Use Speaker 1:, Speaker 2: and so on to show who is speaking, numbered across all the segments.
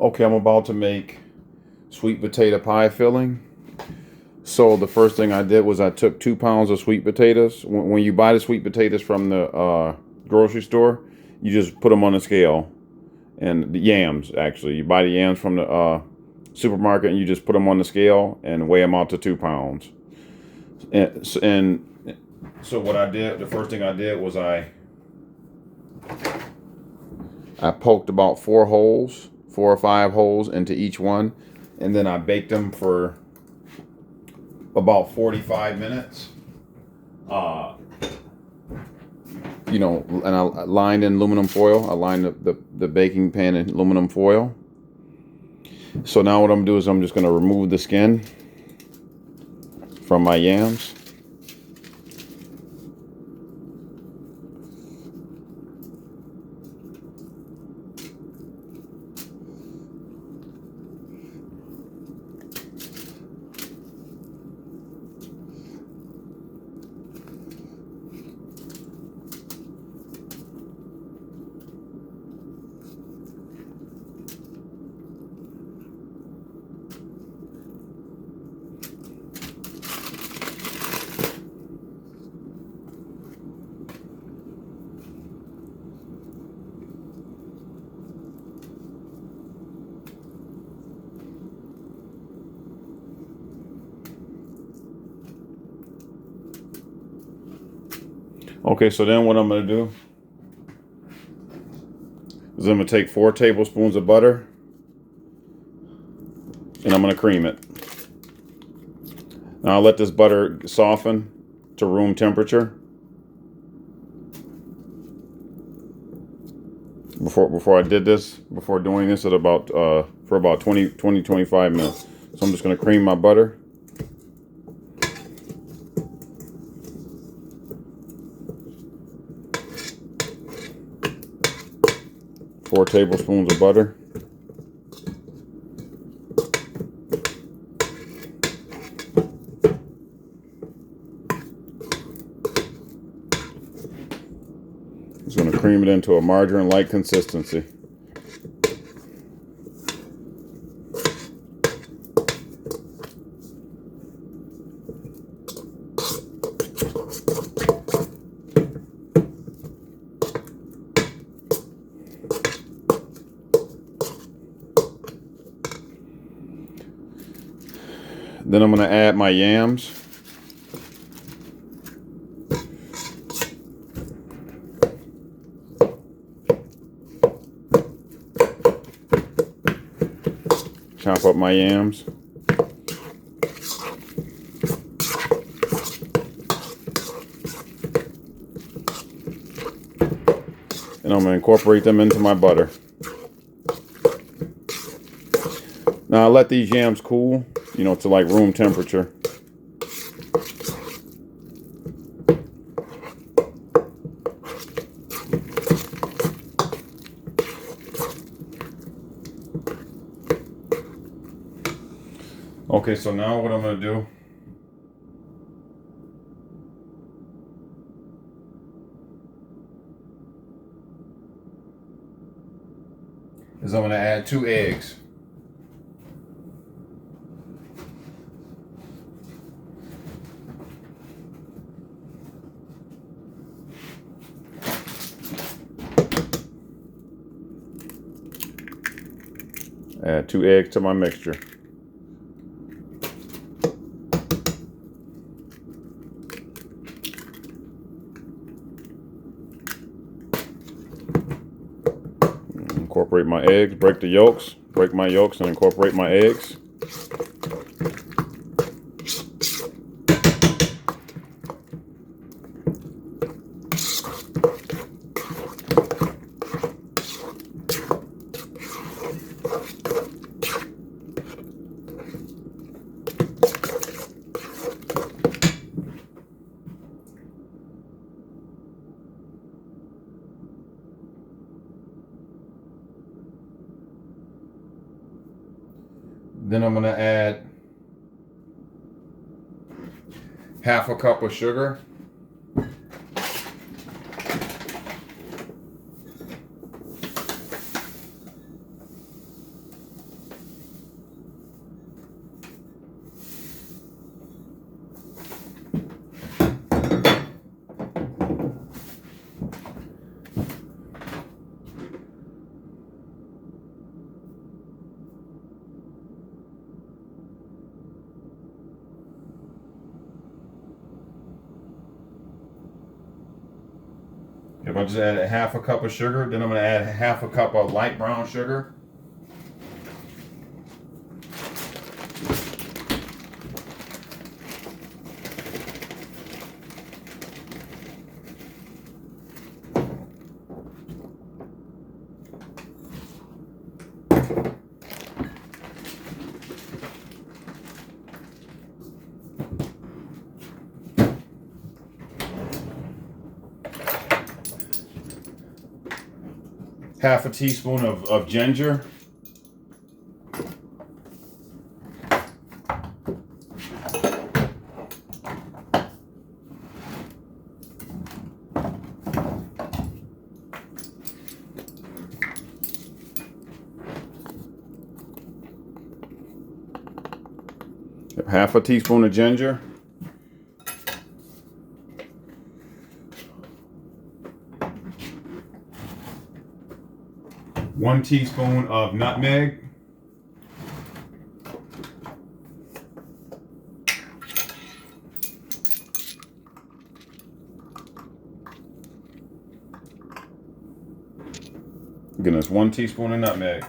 Speaker 1: Okay, I'm about to make sweet potato pie filling. So the first thing I did was I took 2 pounds of sweet potatoes. When you buy the sweet potatoes from the grocery store, you just put them on the scale. And the yams, actually, you buy the yams from the supermarket and you just put them on the scale and weigh them out to 2 pounds. And so what I did, the first thing I did was I poked about 4 or 5 holes into each one, and then I baked them for about 45 minutes. And I lined in aluminum foil. I lined the baking pan in aluminum foil. So now what I'm gonna do is I'm just gonna remove the skin from my yams. Okay, so then what I'm gonna do is I'm gonna take 4 tablespoons of butter and I'm gonna cream it. Now I'll let this butter soften to room temperature before doing this at about for about 25 minutes. So I'm just gonna cream my butter. Four tablespoons of butter. Just going to cream it into a margarine-like consistency. Then I'm going to add my yams. Chop up my yams. And I'm going to incorporate them into my butter. Now I let these yams cool, to like room temperature. Okay, so now what I'm going to do is I'm going to add 2 eggs. Add 2 eggs to my mixture. Incorporate my eggs, break my yolks and incorporate my eggs. Then I'm going to add half a cup of sugar. I'll just add a half a cup of sugar. Then I'm going to add half a cup of light brown sugar. Half a teaspoon of ginger. Half a teaspoon of ginger. One teaspoon of nutmeg. Goodness, 1 teaspoon of nutmeg.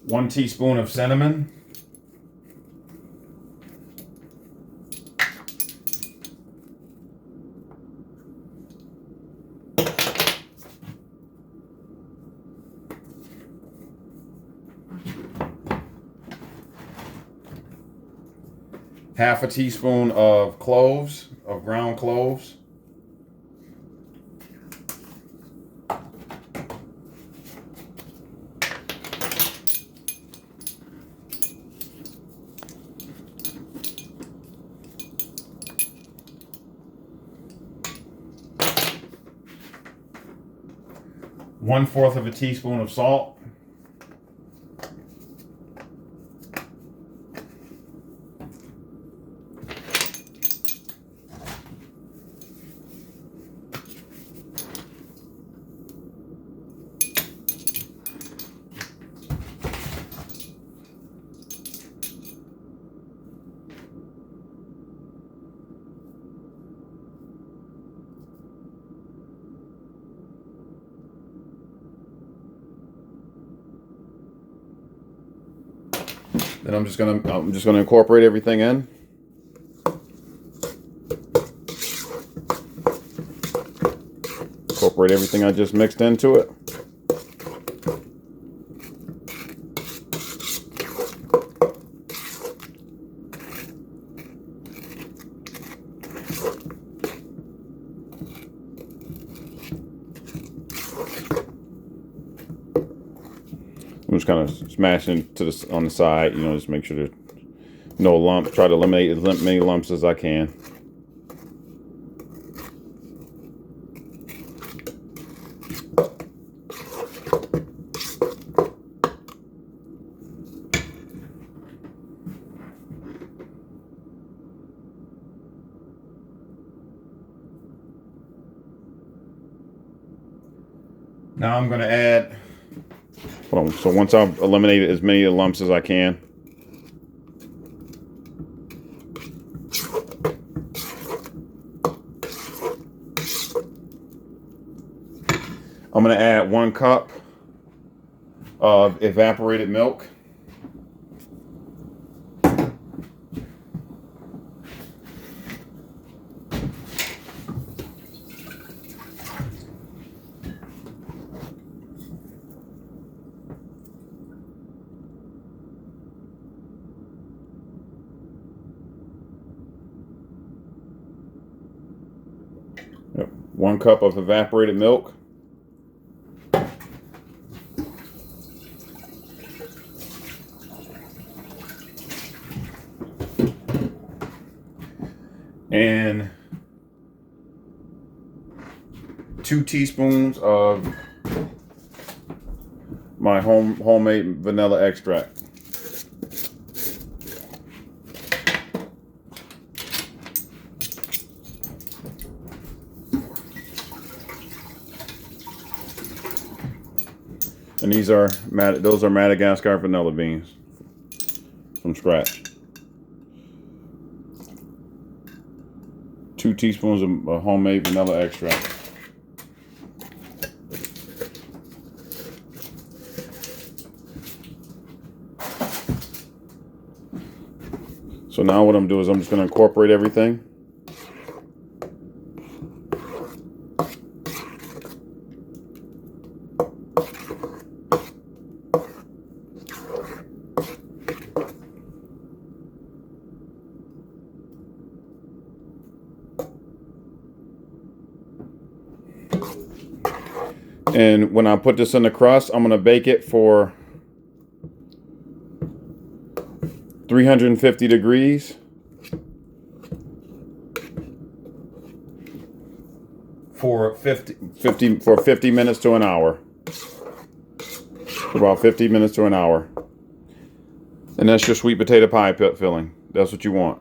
Speaker 1: One teaspoon of cinnamon. Half a teaspoon of cloves, of ground cloves. One-fourth of a teaspoon of salt. Then I'm just gonna incorporate everything in. Incorporate everything I just mixed into it. I'm just kind of smashing to the on the side, you know, just make sure there's no lumps. Try to eliminate as many lumps as I can. Now I'm going to add. So once I've eliminated as many of the lumps as I can, I'm going to add 1 cup of evaporated milk. Yep. 1 cup of evaporated milk. And 2 teaspoons of my homemade vanilla extract. And those are Madagascar vanilla beans from scratch. 2 teaspoons of homemade vanilla extract. So now what I'm doing is I'm just going to incorporate everything. And when I put this in the crust, I'm going to bake it for 350 degrees for 50 minutes to an hour. About 50 minutes to an hour. And that's your sweet potato pie filling. That's what you want.